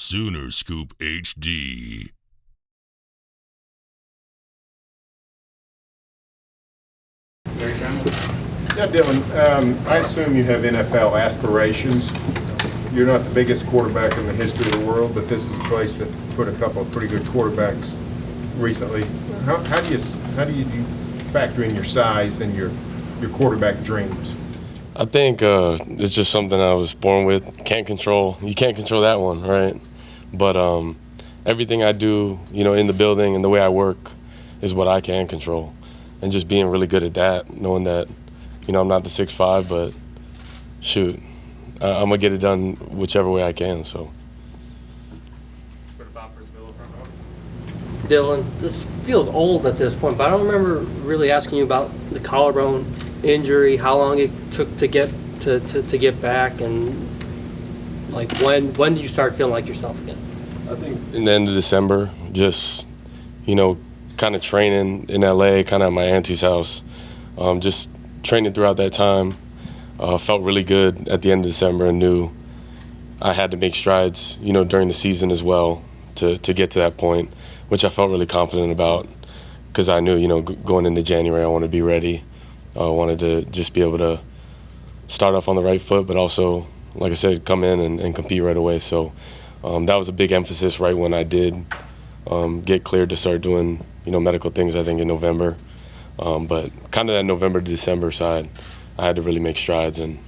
Sooner Scoop HD. Yeah, Dillon, I assume you have NFL aspirations. You're not the biggest quarterback in the history of the world, but this is a place that put a couple of pretty good quarterbacks recently. How do you factor in your size and your quarterback dreams? I think it's just something I was born with. You can't control that one, right? But everything I do, in the building and the way I work is what I can control. And just being really good at that, knowing that, I'm not the 6'5", but shoot, I'm going to get it done whichever way I can, so. Dillon, this feels old at this point, but I don't remember really asking you about the collarbone injury, how long it took to get to get back, and like when did you start feeling like yourself again? I think in the end of December, just kind of training in LA, kind of at my auntie's house, just training throughout that time. Felt really good at the end of December and knew I had to make strides, during the season as well to get to that point, which I felt really confident about because I knew, going into January I wanted to be ready. I wanted to just be able to start off on the right foot, but also, like I said, come in and compete right away. So that was a big emphasis right when I did get cleared to start doing, medical things, I think, in November. But kind of that November to December side, I had to really make strides and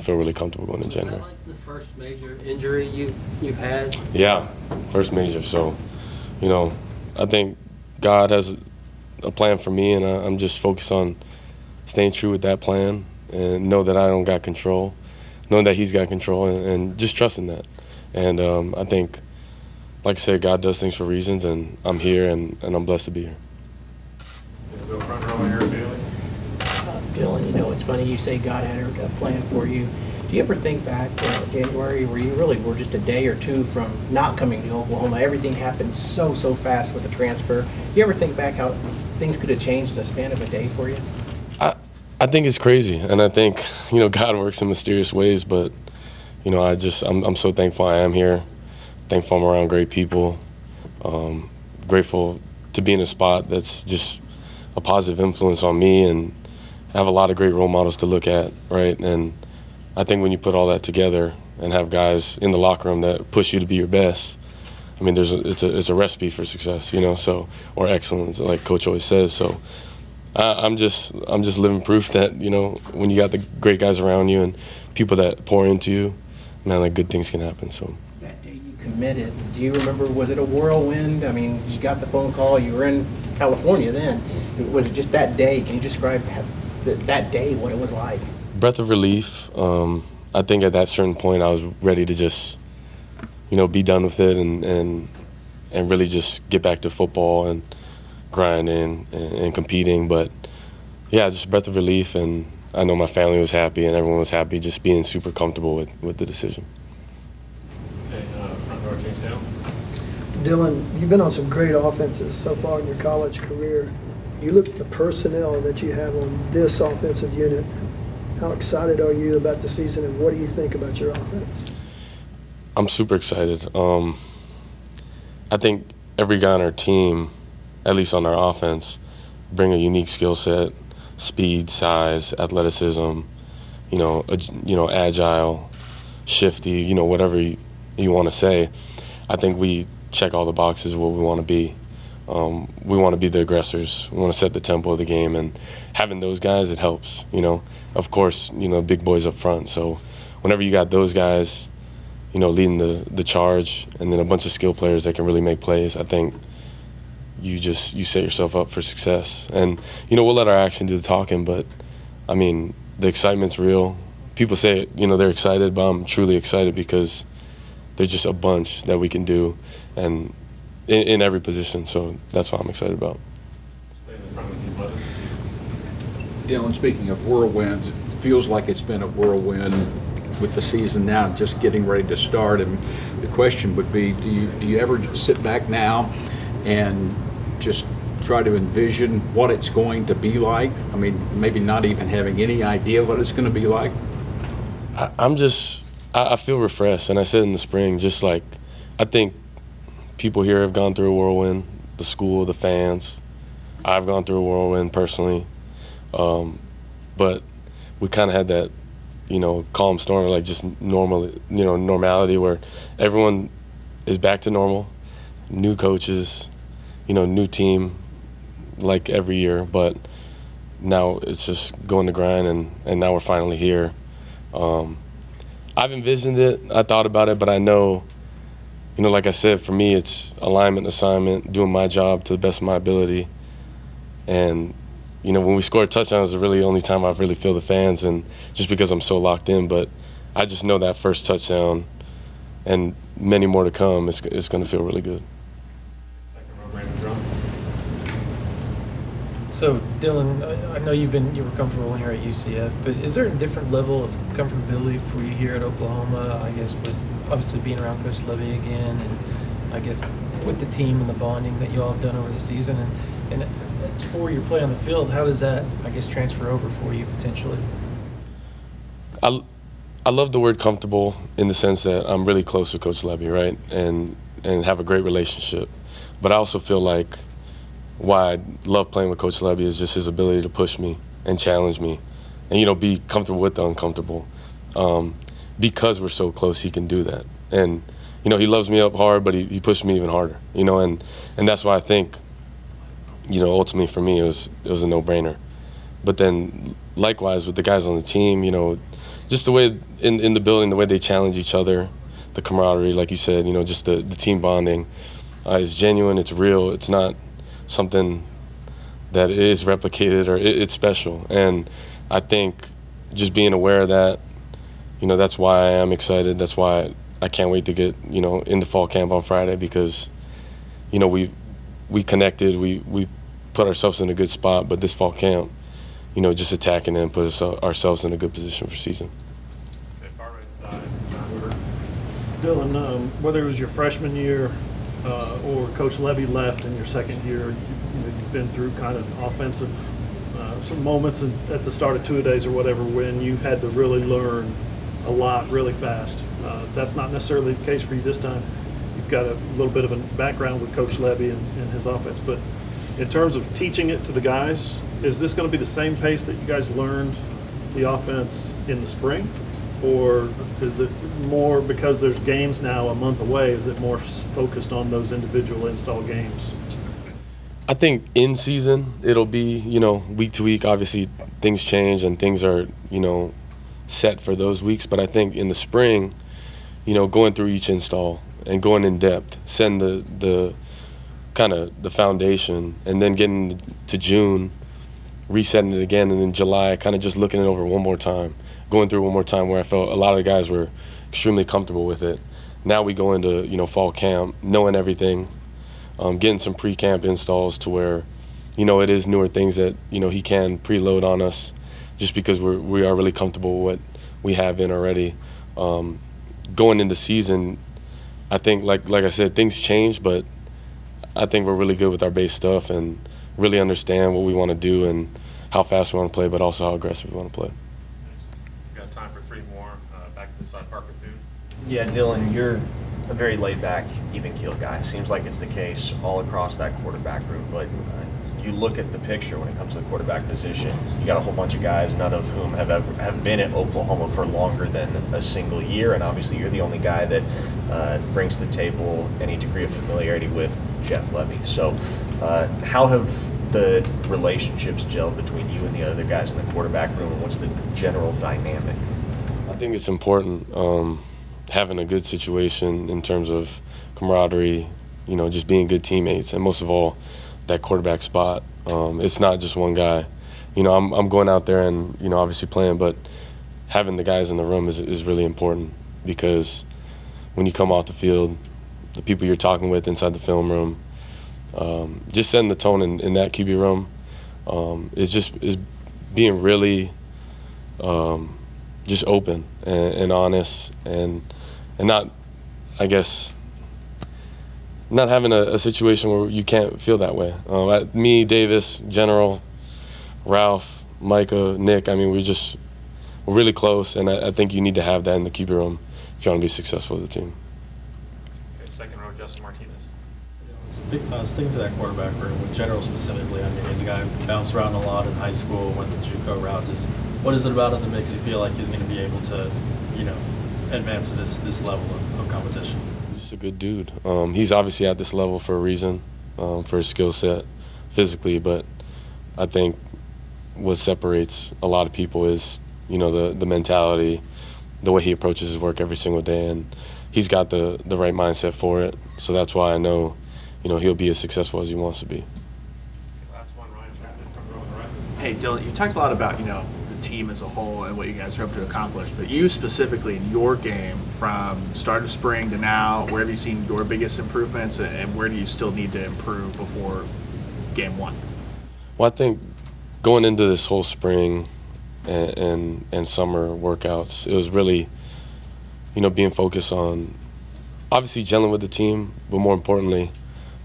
feel really comfortable going in January. Is that like the first major injury you've had? Yeah, first major. So, I think God has a plan for me, and I'm just focused on staying true with that plan and know that I don't got control, knowing that He's got control, and just trusting that. And I think, like I said, God does things for reasons, and I'm here, and I'm blessed to be here. Dillon, it's funny you say God had a plan for you. Do you ever think back to January where you really were just a day or two from not coming to Oklahoma? Everything happened so fast with the transfer. Do you ever think back how things could have changed in the span of a day for you? I think it's crazy, and I think, God works in mysterious ways, but, I'm so thankful I am here, thankful I'm around great people, grateful to be in a spot that's just a positive influence on me, and have a lot of great role models to look at, right? And I think when you put all that together and have guys in the locker room that push you to be your best, I mean, it's a recipe for success, so, or excellence, like Coach always says. So I'm just living proof that, when you got the great guys around you and people that pour into you, man, like good things can happen. So that day you committed, do you remember, was it a whirlwind? I mean, you got the phone call, you were in California then. Was it just that day? Can you describe that day, what it was like? Breath of relief. I think at that certain point I was ready to just, be done with it and really just get back to football and grinding and competing. But yeah, just a breath of relief, and I know my family was happy and everyone was happy, just being super comfortable with the decision. Dillon, you've been on some great offenses so far in your college career. You look at the personnel that you have on this offensive unit. How excited are you about the season, and what do you think about your offense? I'm super excited. I think every guy on our team, at least on our offense, bring a unique skill set, speed, size, athleticism, agile, shifty, whatever you want to say. I think we check all the boxes of what we want to be. We want to be the aggressors. We want to set the tempo of the game, and having those guys, it helps. Of course, big boys up front. So whenever you got those guys, leading the charge, and then a bunch of skill players that can really make plays, I think you set yourself up for success. And we'll let our action do the talking, but I mean, the excitement's real. People say they're excited, but I'm truly excited because there's just a bunch that we can do, and in every position, so that's what I'm excited about. Dillon, speaking of whirlwind, it feels like it's been a whirlwind with the season now just getting ready to start, and the question would be, do you ever just sit back now and just try to envision what it's going to be like? I mean, maybe not even having any idea what it's going to be like. I feel refreshed, and I said in the spring, just like I think people here have gone through a whirlwind, the school, the fans. I've gone through a whirlwind personally. But we kind of had that, calm storm, like just normal, normality where everyone is back to normal, new coaches, new team, like every year. But now it's just going to grind, and now we're finally here. I've envisioned it, I thought about it, but I know, like I said, for me, it's alignment, assignment, doing my job to the best of my ability. And, when we score touchdowns, it's really the only time I really feel the fans, and just because I'm so locked in. But I just know that first touchdown and many more to come, it's going to feel really good. So, Dillon, I know you were comfortable when you were at UCF, but is there a different level of comfortability for you here at Oklahoma, I guess, with obviously being around Coach Levy again, and I guess with the team and the bonding that you all have done over the season, and for your play on the field, how does that, I guess, transfer over for you potentially? I love the word comfortable in the sense that I'm really close with Coach Levy, right, and have a great relationship. But I also feel like why I love playing with Coach Levy is just his ability to push me and challenge me and, be comfortable with the uncomfortable. Because we're so close, he can do that. And, he loves me up hard, but he pushed me even harder, and that's why I think, ultimately for me it was a no-brainer. But then likewise with the guys on the team, just the way in the building, the way they challenge each other, the camaraderie, like you said, just the team bonding is genuine, it's real, it's not something that is replicated, or it's special. And I think just being aware of that, that's why I am excited. That's why I can't wait to get, into fall camp on Friday, because, we connected, we put ourselves in a good spot, but this fall camp, just attacking and put ourselves in a good position for season. Okay, far right side. Dillon, whether it was your freshman year or Coach Levy left in your second year, you've been through kind of offensive, some moments at the start of two-a-days or whatever when you had to really learn a lot really fast. That's not necessarily the case for you this time. You've got a little bit of a background with Coach Levy and his offense, but in terms of teaching it to the guys, is this going to be the same pace that you guys learned the offense in the spring? Or is it more, because there's games now a month away, is it more focused on those individual install games? I think in season it'll be, week to week. Obviously things change and things are, set for those weeks. But I think in the spring, going through each install and going in depth, setting the kind of the foundation, and then getting to June, resetting it again, and then July, kind of just looking it over one more time, going through it one more time, where I felt a lot of the guys were extremely comfortable with it. Now we go into, fall camp, knowing everything, getting some pre-camp installs to where, it is newer things that, he can preload on us, just because we are really comfortable with what we have in already. Going into season, I think, like I said, things change, but I think we're really good with our base stuff and really understand what we want to do and how fast we want to play, but also how aggressive we want to play. We've got time for three more. Back to this side, Parker, too. Yeah, Dillon, you're a very laid-back, even-keeled guy. Seems like it's the case all across that quarterback room, but you look at the picture when it comes to the quarterback position. You got a whole bunch of guys, none of whom have been at Oklahoma for longer than a single year, and obviously you're the only guy that brings to the table any degree of familiarity with Jeff Levy. So how have the relationships gelled between you and the other guys in the quarterback room, and what's the general dynamic? I think it's important having a good situation in terms of camaraderie, just being good teammates, and most of all, that quarterback spot. It's not just one guy. I'm going out there and, obviously playing, but having the guys in the room is really important, because when you come off the field, the people you're talking with inside the film room, just setting the tone in that QB room is being really just open and honest and not, I guess, not having a situation where you can't feel that way. Me, Davis, General, Ralph, Micah, Nick, we're really close, and I think you need to have that in the QB room if you want to be successful as a team. Okay, second row Justin Martinez. Sticking to that quarterback room, with General specifically, I mean, he's a guy who bounced around a lot in high school, went the JUCO route. Just what is it about him that makes you feel like he's going to be able to, advance to this level of competition? He's just a good dude. He's obviously at this level for a reason, for his skill set physically, but I think what separates a lot of people is, the mentality, the way he approaches his work every single day, and he's got the right mindset for it. So that's why I know, he'll be as successful as he wants to be. Last one, Ryan Chapman from row on the right. Hey, Dillon, you talked a lot about, the team as a whole and what you guys are up to accomplish, but you specifically in your game from start of spring to now, where have you seen your biggest improvements and where do you still need to improve before game one? Well, I think going into this whole spring and summer workouts, it was really, being focused on obviously gelling with the team, but more importantly,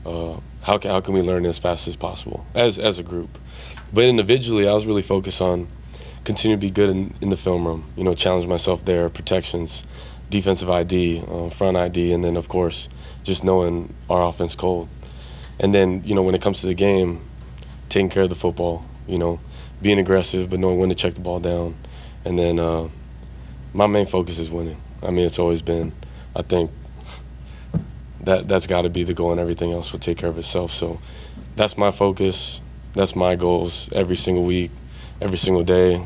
how can we learn as fast as possible as a group. But individually, I was really focused on continue to be good in the film room, challenge myself there, protections, defensive ID, front ID, and then, of course, just knowing our offense cold. And then, when it comes to the game, taking care of the football, being aggressive, but knowing when to check the ball down. And then my main focus is winning. I mean, it's always been. I think that's got to be the goal, and everything else will take care of itself. So that's my focus. That's my goals every single week, every single day.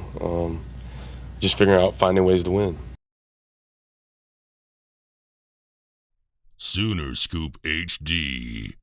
Just figuring out, finding ways to win. Sooner Scoop HD.